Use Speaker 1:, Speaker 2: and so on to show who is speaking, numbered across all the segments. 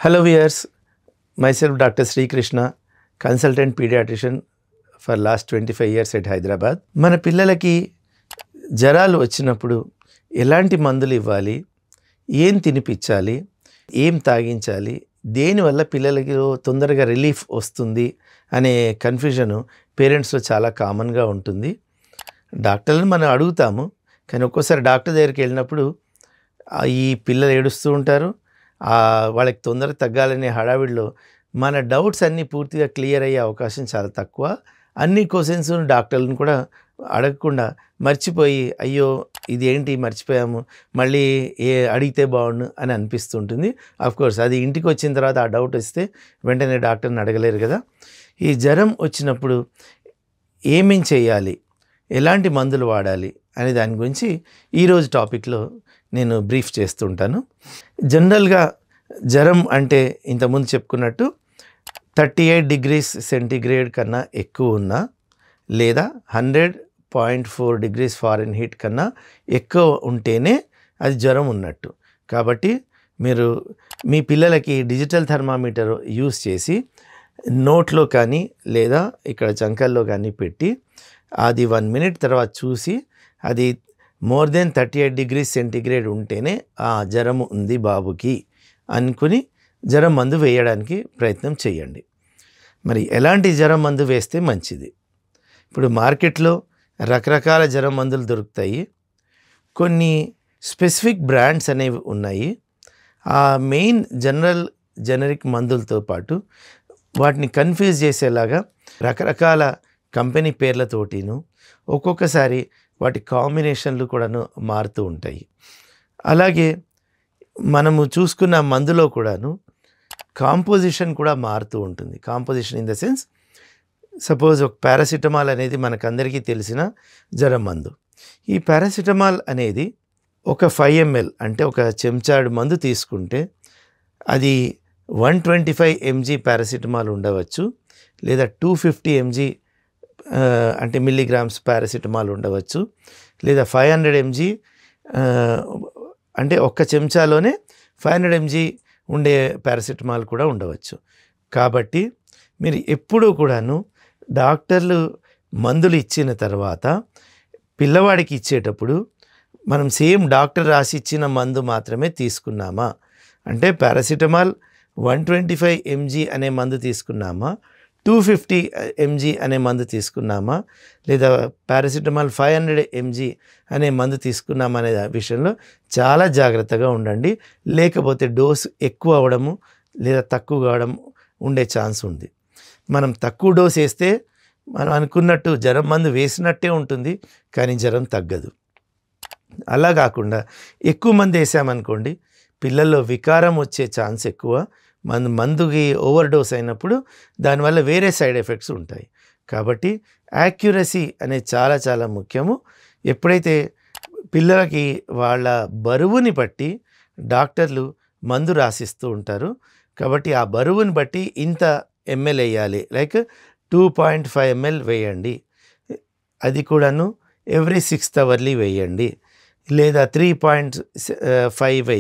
Speaker 1: Hello viewers, myself Dr. Sri Krishna, consultant pediatrician for last 25 years at Hyderabad. మన పిల్లలకి జ్వరాలు వచ్చినప్పుడు ఎలాంటి మందులు ఇవ్వాలి, ఏం తినిపించాలి, ఏం తాగించాలి, దేనివల్ల పిల్లలకి తొందరగా రిలీఫ్ వస్తుంది అనే కన్ఫ్యూజన్ పేరెంట్స్లో చాలా కామన్గా ఉంటుంది. డాక్టర్లను మనం అడుగుతాము, కానీ ఒక్కోసారి డాక్టర్ దగ్గరికి వెళ్ళినప్పుడు ఈ పిల్లలు ఏడుస్తూ ఉంటారు. వాళ్ళకి తొందరగా తగ్గాలనే హడావిడిలో మన డౌట్స్ అన్నీ పూర్తిగా క్లియర్ అయ్యే అవకాశం చాలా తక్కువ. అన్ని క్వశ్చన్స్ డాక్టర్లను కూడా అడగకుండా మర్చిపోయి, అయ్యో ఇది ఏంటి మర్చిపోయాము, మళ్ళీ అడిగితే బాగుండు అని అనిపిస్తుంటుంది. కోర్స్ అది ఇంటికి వచ్చిన తర్వాత ఆ డౌట్ వస్తే వెంటనే డాక్టర్ని అడగలేరు కదా. ఈ జ్వరం వచ్చినప్పుడు ఏమేం చేయాలి, ఎలాంటి మందులు వాడాలి అనే దాని గురించి ఈరోజు టాపిక్లో నేను బ్రీఫ్ చేస్తుంటాను. జనరల్గా జ్వరం అంటే ఇంతకుముందు చెప్పుకున్నట్టు 38 degrees సెంటీగ్రేడ్ కన్నా ఎక్కువ ఉన్నా లేదా 100.4 degrees ఫారెన్హీట్ కన్నా ఎక్కువ ఉంటేనే అది జ్వరం ఉన్నట్టు. కాబట్టి మీరు మీ పిల్లలకి డిజిటల్ థర్మామీటర్ యూస్ చేసి నోట్లో కానీ లేదా ఇక్కడ చంకల్లో కానీ పెట్టి అది 1 minute తర్వాత చూసి అది మోర్ దెన్ 38 degrees సెంటీగ్రేడ్ ఉంటేనే జ్వరం ఉంది బాబుకి అనుకుని జ్వరం మందు వేయడానికి ప్రయత్నం చేయండి. మరి ఎలాంటి జ్వరం మందు వేస్తే మంచిది? ఇప్పుడు మార్కెట్లో రకరకాల జ్వరం మందులు దొరుకుతాయి. కొన్ని స్పెసిఫిక్ బ్రాండ్స్ అనేవి ఉన్నాయి. ఆ మెయిన్ జనరిక్ మందులతో పాటు వాటిని కన్ఫ్యూజ్ చేసేలాగా రకరకాల కంపెనీ పేర్లతోటిను ఒక్కొక్కసారి వాటి కాంబినేషన్లు కూడాను మారుతూ ఉంటాయి. అలాగే మనము చూసుకున్న మందులో కూడాను కాంపోజిషన్ కూడా మారుతూ ఉంటుంది. Composition in the sense, suppose ఒక పారాసిటమాల్ అనేది మనకందరికీ తెలిసిన జ్వరం మందు. ఈ పారాసిటమాల్ అనేది ఒక 5 ml అంటే ఒక చెంచాడు మందు తీసుకుంటే అది 125 mg పారాసిటమాల్ ఉండవచ్చు, లేదా 250 mg అంటే మిల్లీగ్రామ్స్ పారాసిటమాల్ ఉండవచ్చు, లేదా 500 mg అంటే ఒక్క చెంచాలోనే 500 mg ఉండే పారాసిటమాల్ కూడా ఉండవచ్చు. కాబట్టి మీరు ఎప్పుడూ కూడాను డాక్టర్లు మందులు ఇచ్చిన తర్వాత పిల్లవాడికి ఇచ్చేటప్పుడు మనం సేమ్ డాక్టర్ రాసి ఇచ్చిన మందు మాత్రమే తీసుకున్నామా, అంటే పారాసిటమాల్ 125 mg అనే మందు తీసుకున్నామా, 250 mg అనే మందు తీసుకున్నామా, లేదా పారాసిటమాల్ 500 mg అనే మందు తీసుకున్నామా అనే విషయంలో చాలా జాగ్రత్తగా ఉండండి. లేకపోతే డోసు ఎక్కువ అవ్వడము లేదా తక్కువ కావడం ఉండే ఛాన్స్ ఉంది. మనం తక్కువ డోసు వేస్తే మనం అనుకున్నట్టు జ్వరం మందు వేసినట్టే ఉంటుంది, కానీ జ్వరం తగ్గదు. అలా కాకుండా ఎక్కువ మంది వేసామనుకోండి, పిల్లల్లో వికారం వచ్చే ఛాన్స్ ఎక్కువ. మందుకి ఓవర్ డోస్ అయినప్పుడు దానివల్ల వేరే సైడ్ ఎఫెక్ట్స్ ఉంటాయి. కాబట్టి యాక్యురసీ అనేది చాలా చాలా ముఖ్యము. ఎప్పుడైతే పిల్లలకి వాళ్ళ బరువుని బట్టి డాక్టర్లు మందు రాసిస్తూ ఉంటారు. కాబట్టి ఆ బరువుని బట్టి ఇంత ml వేయాలి, లైక్ 2.5 ml వేయండి, అది కూడాను ఎవ్రీ 6th hourly వేయండి, లేదా 3.5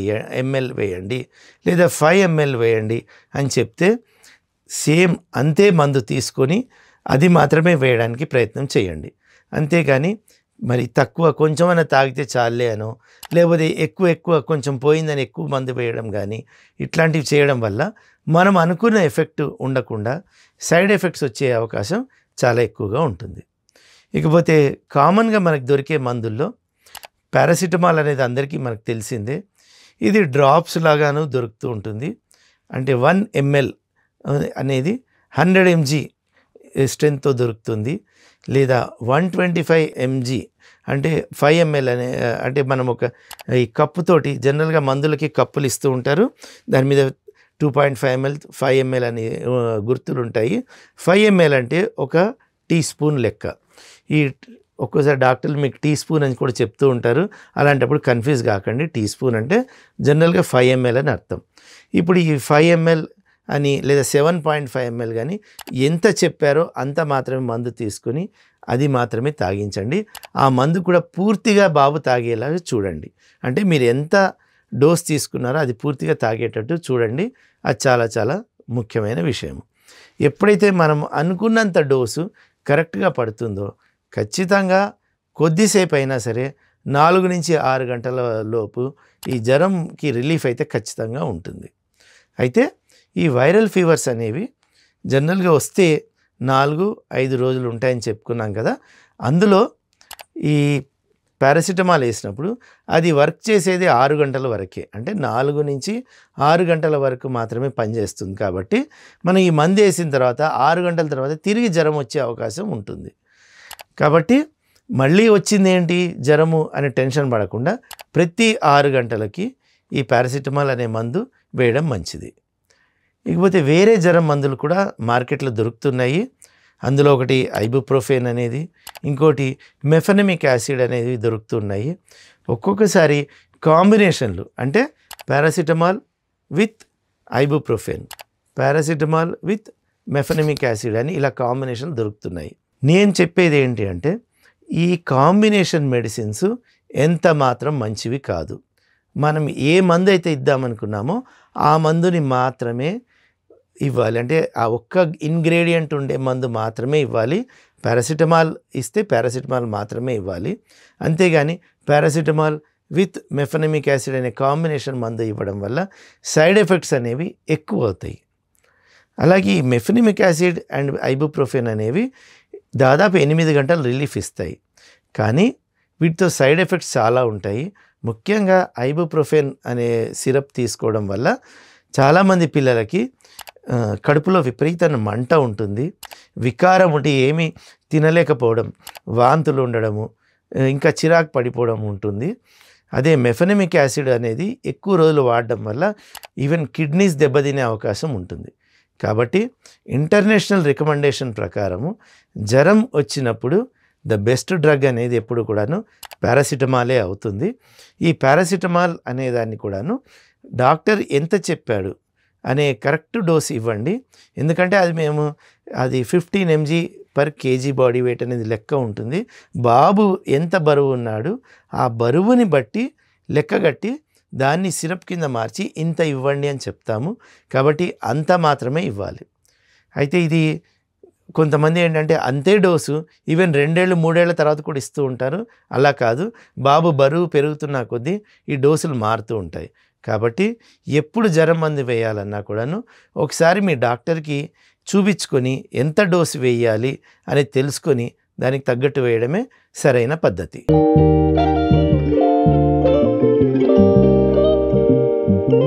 Speaker 1: ml వేయండి, లేదా 5 ml వేయండి అని చెప్తే సేమ్ అంతే మందు తీసుకొని అది మాత్రమే వేయడానికి ప్రయత్నం చేయండి. అంతేగాని మరి తక్కువ కొంచెమైనా తాగితే చాలే అనో, లేకపోతే ఎక్కువ కొంచెం పోయిందని ఎక్కువ మందు వేయడం కానీ ఇట్లాంటివి చేయడం వల్ల మనం అనుకున్న ఎఫెక్ట్ ఉండకుండా సైడ్ ఎఫెక్ట్స్ వచ్చే అవకాశం చాలా ఎక్కువగా ఉంటుంది. ఇకపోతే కామన్గా మనకు దొరికే మందుల్లో పారాసిటమాల్ అనేది అందరికీ మనకు తెలిసిందే. ఇది డ్రాప్స్ లాగాను దొరుకుతూ ఉంటుంది. అంటే 1 ml అనేది 100 mg స్ట్రెంగ్త్తో దొరుకుతుంది, లేదా 125 mg అంటే 5 ml అంటే మనం ఒక ఈ కప్పుతోటి జనరల్గా మందులకి కప్పులు ఇస్తూ ఉంటారు, దాని మీద 2.5 ml 5 ml అని గుర్తులు ఉంటాయి. 5 ml అంటే ఒక టీ స్పూన్ లెక్క. ఈ ఒక్కోసారి డాక్టర్లు మీకు టీ స్పూన్ అని కూడా చెప్తూ ఉంటారు. అలాంటప్పుడు కన్ఫ్యూజ్ కాకండి. టీ స్పూన్ అంటే జనరల్గా 5 ml అని అర్థం. ఇప్పుడు ఈ 5 ml అని లేదా 7.5 ml కానీ ఎంత చెప్పారో అంత మాత్రమే మందు తీసుకొని అది మాత్రమే తాగించండి. ఆ మందు కూడా పూర్తిగా బాబు తాగేలాగా చూడండి. అంటే మీరు ఎంత డోస్ తీసుకున్నారో అది పూర్తిగా తాగేటట్టు చూడండి. అది చాలా చాలా ముఖ్యమైన విషయం. ఎప్పుడైతే మనం అనుకున్నంత డోసు కరెక్ట్గా పడుతుందో ఖచ్చితంగా కొద్దిసేపు అయినా సరే 4 నుంచి 6 గంటల లోపు ఈ జ్వరంకి రిలీఫ్ అయితే ఖచ్చితంగా ఉంటుంది. అయితే ఈ వైరల్ ఫీవర్స్ అనేవి జనరల్గా వస్తే 4-5 రోజులు ఉంటాయని చెప్పుకున్నాం కదా. అందులో ఈ పారాసిటమాల్ వేసినప్పుడు అది వర్క్ చేసేది 6 గంటల వరకే, అంటే 4 నుంచి 6 గంటల వరకు మాత్రమే పనిచేస్తుంది. కాబట్టి మనం ఈ మందు వేసిన తర్వాత 6 గంటల తర్వాత తిరిగి జ్వరం వచ్చే అవకాశం ఉంటుంది. కాబట్టి మళ్ళీ వచ్చింది ఏంటి జ్వరము అనే టెన్షన్ పడకుండా ప్రతి 6 గంటలకి ఈ పారాసిటమాల్ అనే మందు వేయడం మంచిది. ఇకపోతే వేరే జ్వరం మందులు కూడా మార్కెట్లో దొరుకుతున్నాయి. అందులో ఒకటి ఐబుప్రోఫెన్ అనేది, ఇంకోటి మెఫెనమిక్ యాసిడ్ అనేది దొరుకుతున్నాయి. ఒక్కొక్కసారి కాంబినేషన్లు అంటే paracetamol with ibuprofen, paracetamol with mefenamic acid అని ఇలా కాంబినేషన్లు దొరుకుతున్నాయి. నేను చెప్పేది ఏంటి అంటే ఈ కాంబినేషన్ మెడిసిన్స్ ఎంత మాత్రం మంచివి కాదు. మనం ఏ మందు అయితే ఇద్దామనుకున్నామో ఆ మందుని మాత్రమే ఇవ్వాలి. అంటే ఆ ఒక్క ఇంగ్రీడియంట్ ఉండే మందు మాత్రమే ఇవ్వాలి. పారాసిటమాల్ ఇస్తే పారాసిటమాల్ మాత్రమే ఇవ్వాలి. అంతేగాని పారాసిటమాల్ విత్ మెఫెనమిక్ యాసిడ్ అనే కాంబినేషన్ మందు ఇవ్వడం వల్ల సైడ్ ఎఫెక్ట్స్ అనేవి ఎక్కువ అవుతాయి. అలాగే ఈ మెఫెనమిక్ యాసిడ్ అండ్ ఐబుప్రోఫెన్ అనేవి దాదాపు 8 గంటలు రిలీఫ్ ఇస్తాయి. కానీ వీటితో సైడ్ ఎఫెక్ట్స్ చాలా ఉంటాయి. ముఖ్యంగా ఐబుప్రోఫెన్ అనే సిరప్ తీసుకోవడం వల్ల చాలామంది పిల్లలకి కడుపులో విపరీతమైన మంట ఉంటుంది, వికారం ఉంటే ఏమీ తినలేకపోవడం, వాంతులు ఉండడము, ఇంకా చిరాకు పడిపోవడం ఉంటుంది. అదే మెఫెనమిక్ యాసిడ్ అనేది ఎక్కువ రోజులు వాడడం వల్ల ఈవెన్ కిడ్నీస్ దెబ్బతినే అవకాశం ఉంటుంది. కాబట్టి ఇంటర్నేషనల్ రికమెండేషన్ ప్రకారము జ్వరం వచ్చినప్పుడు ద బెస్ట్ డ్రగ్ అనేది ఎప్పుడు కూడాను పారాసిటమాలే అవుతుంది. ఈ పారాసిటమాల్ అనేదాన్ని కూడాను డాక్టర్ ఎంత చెప్పాడు అనే కరెక్ట్ డోస్ ఇవ్వండి. ఎందుకంటే అది 15 mg/kg బాడీ వెయిట్ అనేది లెక్క ఉంటుంది. బాబు ఎంత బరువు ఉన్నాడు ఆ బరువుని బట్టి లెక్కగట్టి దాన్ని సిరప్ కింద మార్చి ఇంత ఇవ్వండి అని చెప్తాము. కాబట్టి అంత మాత్రమే ఇవ్వాలి. అయితే ఇది కొంతమంది ఏంటంటే అంతే డోసు ఈవెన్ 2 ఏళ్ళు 3 ఏళ్ల తర్వాత కూడా ఇస్తూ ఉంటారు. అలా కాదు, బాబు బరువు పెరుగుతున్న కొద్దీ ఈ డోసులు మారుతూ ఉంటాయి. కాబట్టి ఎప్పుడు జ్వరం మందు వేయాలన్నా కూడాను ఒకసారి మీ డాక్టర్కి చూపించుకొని ఎంత డోసు వేయాలి అని తెలుసుకొని దానికి తగ్గట్టు వేయడమే సరైన పద్ధతి.